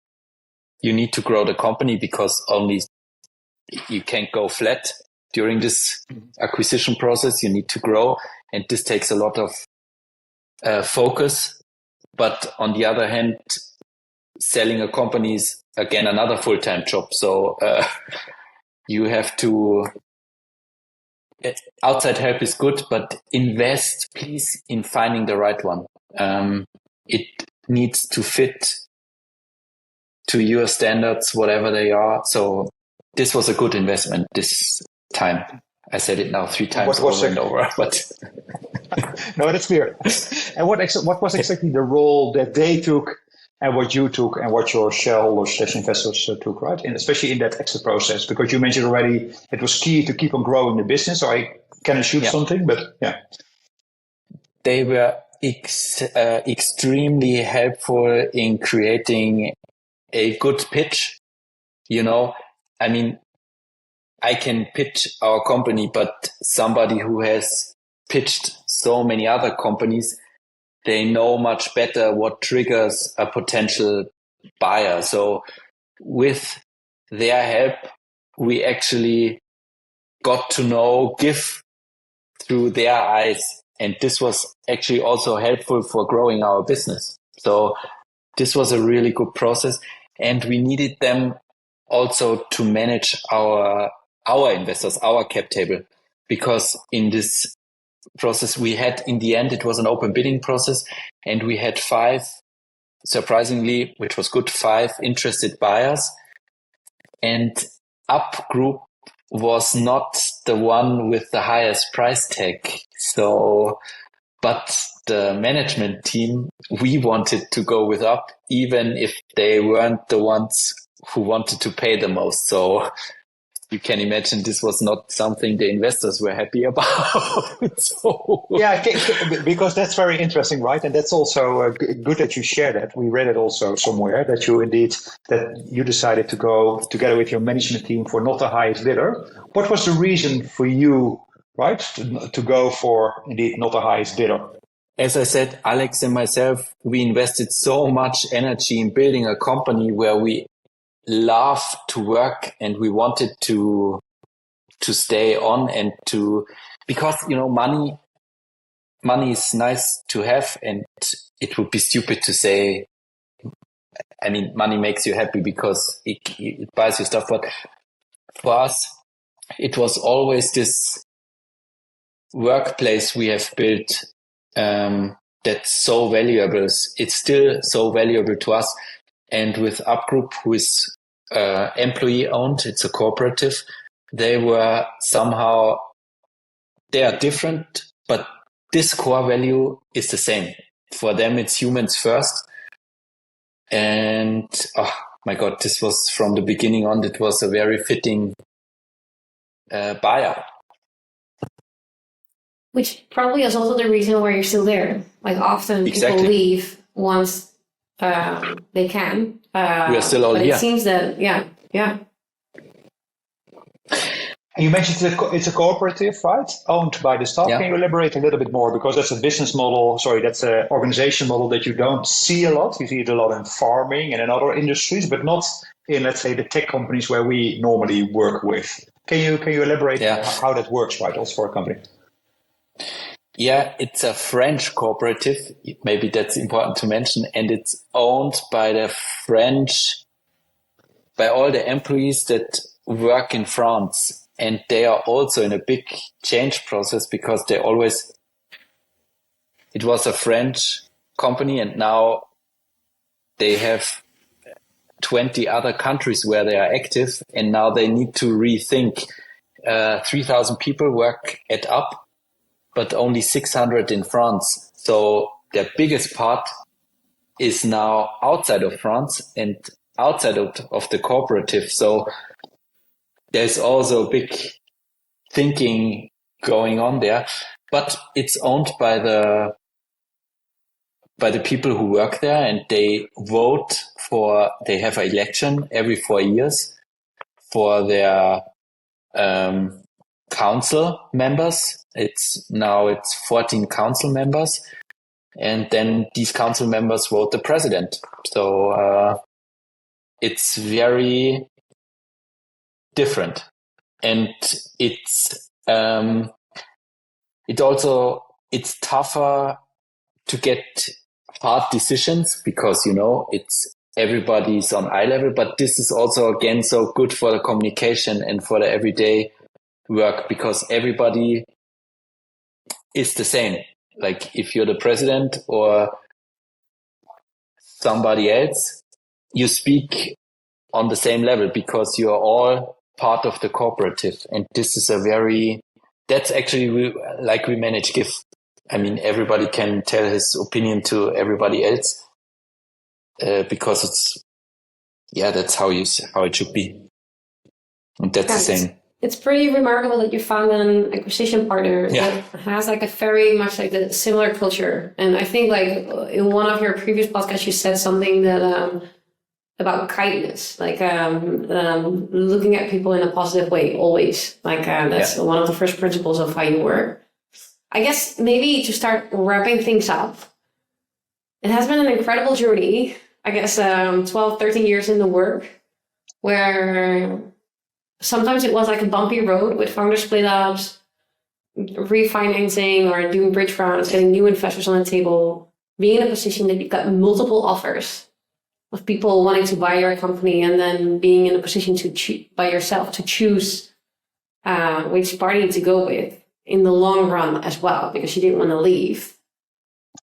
you need to grow the company, because only you can't go flat during this acquisition process. You need to grow, and this takes a lot of focus. But on the other hand, selling a company is, again, another full-time job. So you have to, outside help is good, but invest, please, in finding the right one. It needs to fit to your standards, whatever they are. So this was a good investment this time. I said it now 3 times over and over, but no, that's clear. And what was exactly the role that they took, and what you took, and what your shareholders / investors took, right? And especially in that exit process, because you mentioned already it was key to keep on growing the business. So I can assume something, but yeah. They were extremely helpful in creating a good pitch. I mean, I can pitch our company, but somebody who has pitched so many other companies, they know much better what triggers a potential buyer. So with their help, we actually got to know Givve through their eyes. And this was actually also helpful for growing our business. So this was a really good process. And we needed them also to manage our investors, our cap table, because in this process we had, in the end, it was an open bidding process, and we had 5, surprisingly, which was good, 5 interested buyers. And Up Group was not the one with the highest price tag. So, but the management team, we wanted to go with Up, even if they weren't the ones who wanted to pay the most. So you can imagine this was not something the investors were happy about. So. Yeah, because that's very interesting, right? And that's also good that you share that. We read it also somewhere that you decided to go together with your management team for not the highest bidder. What was the reason for you, right, to go for indeed not the highest bidder? As I said, Alex and myself, we invested so much energy in building a company where we love to work, and we wanted to stay on, and because money is nice to have, and it would be stupid to say, I mean, money makes you happy because it buys you stuff, but for us it was always this workplace we have built that's so valuable. It's still so valuable to us. And with Up Group, who is employee owned, it's a cooperative, they are different, but this core value is the same. For them, it's humans first. And oh my God, this was from the beginning on, it was a very fitting buyer. Which probably is also the reason why you're still there. Like often Exactly. People leave once they can. We are still all but here. It seems that, yeah. And you mentioned it's a cooperative, right? Owned by the staff. Yeah. Can you elaborate a little bit more? Because that's a business model. That's an organization model that you don't see a lot. You see it a lot in farming and in other industries, but not in, let's say, the tech companies where we normally work with. Can you elaborate how that works, right? Also for a company. Yeah, it's a French cooperative. Maybe that's important to mention. And it's owned by by all the employees that work in France. And they are also in a big change process because it was a French company, and now they have 20 other countries where they are active. And now they need to rethink. 3,000 people work at Up, but only 600 in France. So their biggest part is now outside of France and outside of the cooperative. So there's also a big thinking going on there, but it's owned by the people who work there, and they they have an election every 4 years for their council members. It's 14 council members, and then these council members vote the president. So it's very different, and it's tougher to get hard decisions because it's everybody's on eye level. But this is also again so good for the communication and for the everyday work because everybody is the same. Like if you're the president or somebody else, you speak on the same level because you are all part of the cooperative. And this is that's actually we manage Givve. I mean, everybody can tell his opinion to everybody else because that's how it should be. And that's the same. It's pretty remarkable that you found an acquisition partner that has like a very much like the similar culture. And I think like in one of your previous podcasts, you said something that about kindness, like looking at people in a positive way, always. Like that's one of the first principles of how you work. I guess maybe to start wrapping things up, it has been an incredible journey. I guess 12, 13 years in the work where sometimes it was like a bumpy road with founder split ups, refinancing or doing bridge rounds, getting new investors on the table, being in a position that you've got multiple offers of people wanting to buy your company, and then being in a position to by yourself to choose which party to go with. in the long run as well, because she didn't want to leave.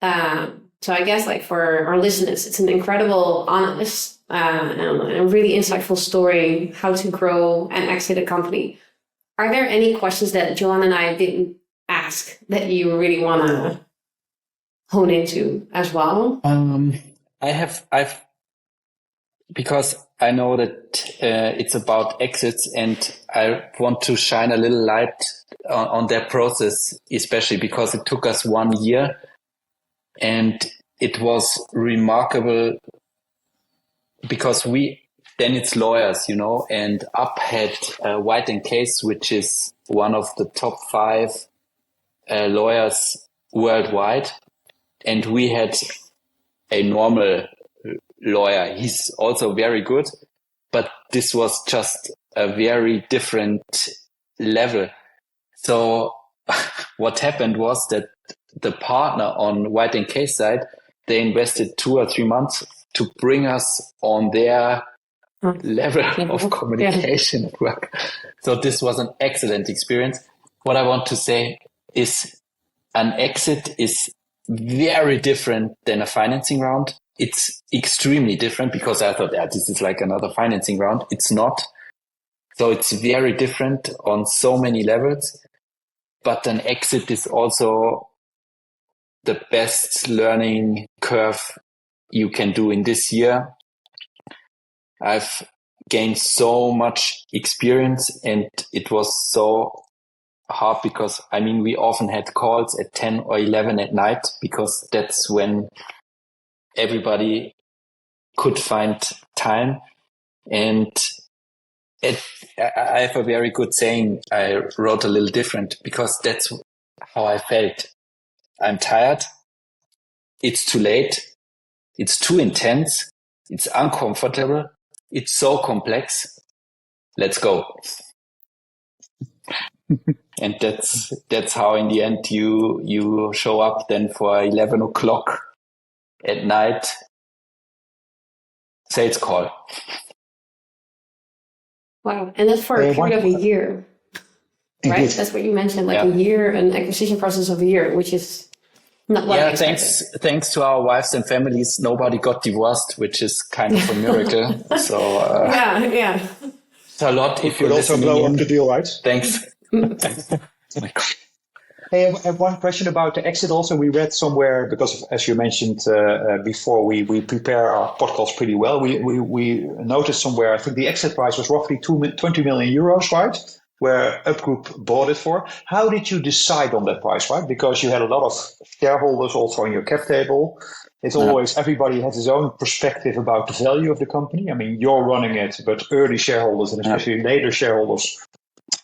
So I guess like for our listeners, it's an incredible, honest, and a really insightful story how to grow and exit a company. Are there any questions that Johan and I didn't ask that you really want to hone into as well? I've because I know that it's about exits, and I want to shine a little light on that process, especially because it took us 1 year, and it was remarkable because then it's lawyers, and Up had White and Case, which is one of the top 5 lawyers worldwide. And we had a normal lawyer. He's also very good, but this was just a very different level. So what happened was that the partner on White and Case side, they invested 2 or 3 months to bring us on their level of communication at work. So this was an excellent experience. What I want to say is an exit is very different than a financing round. It's extremely different because I thought this is like another financing round. It's not. So it's very different on so many levels. But an exit is also the best learning curve you can do in this year. I've gained so much experience, and it was so hard because, we often had calls at 10 or 11 at night because that's when everybody could find time. And I have a very good saying. I wrote a little different because that's how I felt. I'm tired. It's too late. It's too intense. It's uncomfortable. It's so complex. Let's go. And that's how in the end you show up then for 11 o'clock at night. Sales call. Wow. And that's for a period of a year, right? Indeed. That's what you mentioned, a year, an acquisition process of a year, which is not what I expected. Thanks to our wives and families, nobody got divorced, which is kind of a miracle. So yeah. It's a lot if you also blow up the deal, right? Thanks. Hey, I have one question about the exit also. We read somewhere, because as you mentioned before, we prepare our podcast pretty well. We noticed somewhere, I think the exit price was roughly 20 million euros, right? Where Up Group bought it for. How did you decide on that price, right? Because you had a lot of shareholders also in your cap table. It's always, everybody has his own perspective about the value of the company. You're running it, but early shareholders and especially later shareholders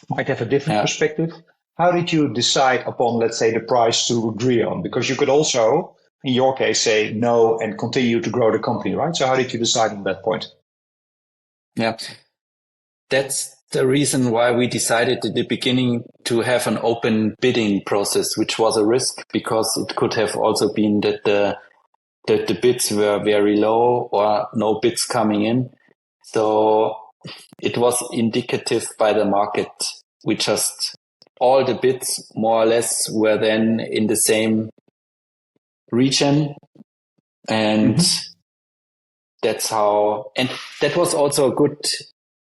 might have a different perspective. How did you decide upon, let's say, the price to agree on? Because you could also, in your case, say no and continue to grow the company, right? So how did you decide on that point? Yeah, that's the reason why we decided at the beginning to have an open bidding process, which was a risk because it could have also been that the bids were very low or no bids coming in. So it was indicative by the market. All the bids more or less were then in the same region. And that's how, and that was also good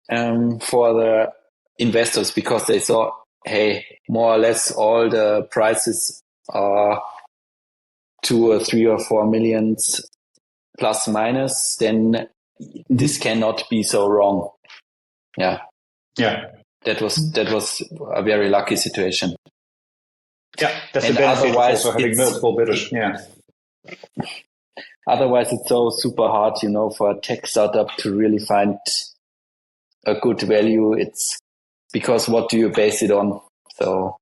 for the investors because they saw, hey, more or less all the prices are 2 or 3 or 4 millions plus minus, then this cannot be so wrong. Yeah. That was a very lucky situation. Yeah, that's the benefit of also having multiple bidders. Yeah. Otherwise, it's so super hard, for a tech startup to really find a good value. It's because what do you base it on? So,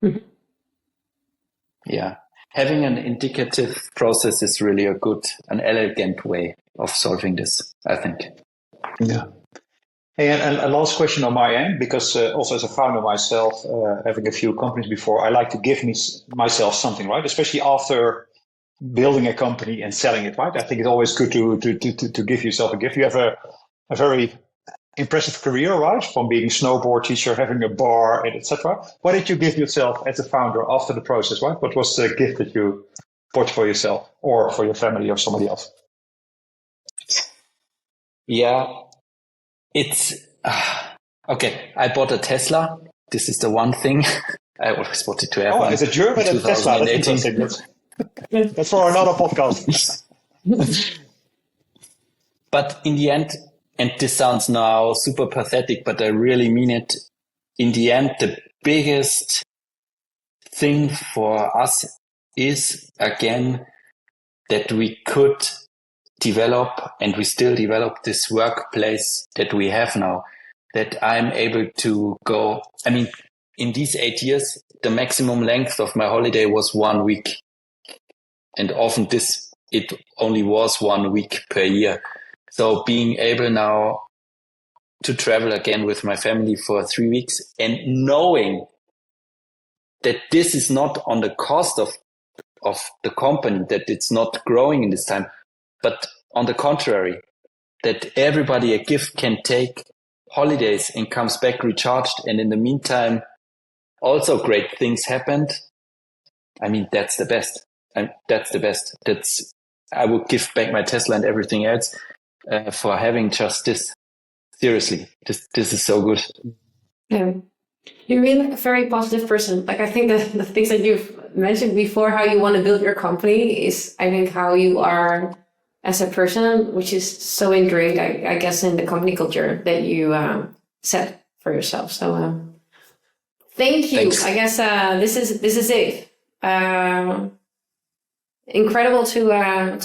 having an indicative process is really an elegant way of solving this, I think. Yeah. And a last question on my end, because also as a founder myself, having a few companies before, I like to give myself something, right? Especially after building a company and selling it, right? I think it's always good to give yourself a gift. You have a very impressive career, right? From being a snowboard teacher, having a bar, and etc. What did you give yourself as a founder after the process, right? What was the gift that you bought for yourself or for your family or somebody else? Yeah, it's okay. I bought a Tesla. This is the one thing I always wanted to have. Oh, it's a German and Tesla. That's interesting. That's for another podcast. But in the end, and this sounds now super pathetic, but I really mean it. In the end, the biggest thing for us is, again, that we could develop, and we still develop, this workplace that we have now, that I'm able to go. I mean, in these 8 years, the maximum length of my holiday was 1 week. And often it only was 1 week per year. So being able now to travel again with my family for 3 weeks and knowing that this is not on the cost of the company, that it's not growing in this time, but on the contrary, that everybody at Givve can take holidays and comes back recharged. And in the meantime, also great things happened. I mean, that's the best. And that's the best. I would give back my Tesla and everything else for having just this. Seriously, this is so good. Yeah. You're really a very positive person. Like, I think that the things that you've mentioned before, how you want to build your company, is, I think, how you are as a person, which is so ingrained, I guess, in the company culture that you set for yourself. So thank you. Thanks. I guess this is it. Incredible to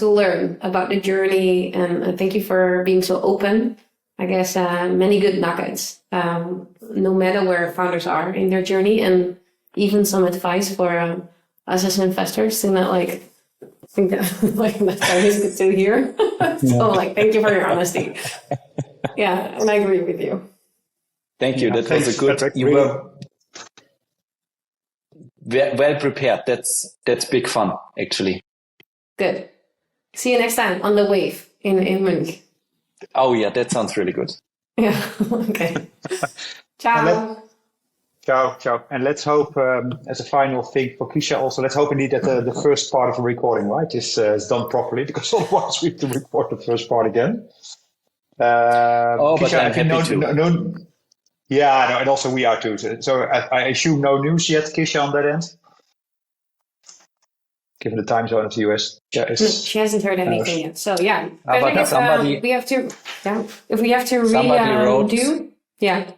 learn about the journey, and thank you for being so open. I guess many good nuggets, no matter where founders are in their journey, and even some advice for us as investors to not I think that that's always good to hear. So thank you for your honesty. Yeah, and I agree with you. Thank you. Yeah, that was a good. Patrick. You were well prepared. That's big fun, actually. Good. See you next time on the wave in Munich. Oh yeah, that sounds really good. Yeah. Okay. Ciao. Ciao. And let's hope, as a final thing for Kisha also, let's hope indeed that the first part of the recording, right, is done properly, because otherwise we have to record the first part again. But Kisha, I'm happy to. Yeah, no, and also we are too. So I assume no news yet, Kisha, on that end? Given the time zone of the US. She hasn't heard anything yet. So yeah, but we have to. Yeah, if we have to redo. Yeah.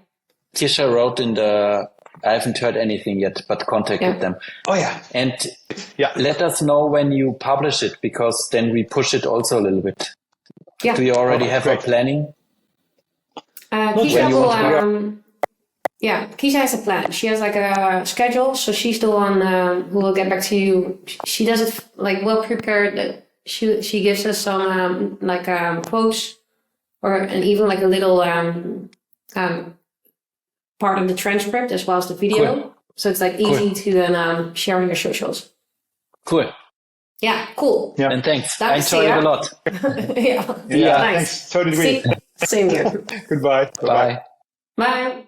Kisha wrote in the. I haven't heard anything yet, but contacted them. Oh yeah. And let us know when you publish it, because then we push it also a little bit. Yeah. Do you already have a planning? Kisha will. Yeah, Kisha has a plan. She has a schedule, so she's the one who will get back to you. She does it well prepared. She gives us some quotes, and even a little part of the transcript as well as the video. Cool. So it's easy to then share on your socials. Cool. Yeah, cool. Yeah. And thanks. I enjoyed it a lot. Yeah. Yeah. Nice. Thanks. Totally agree. Same here. Goodbye. Bye. Bye.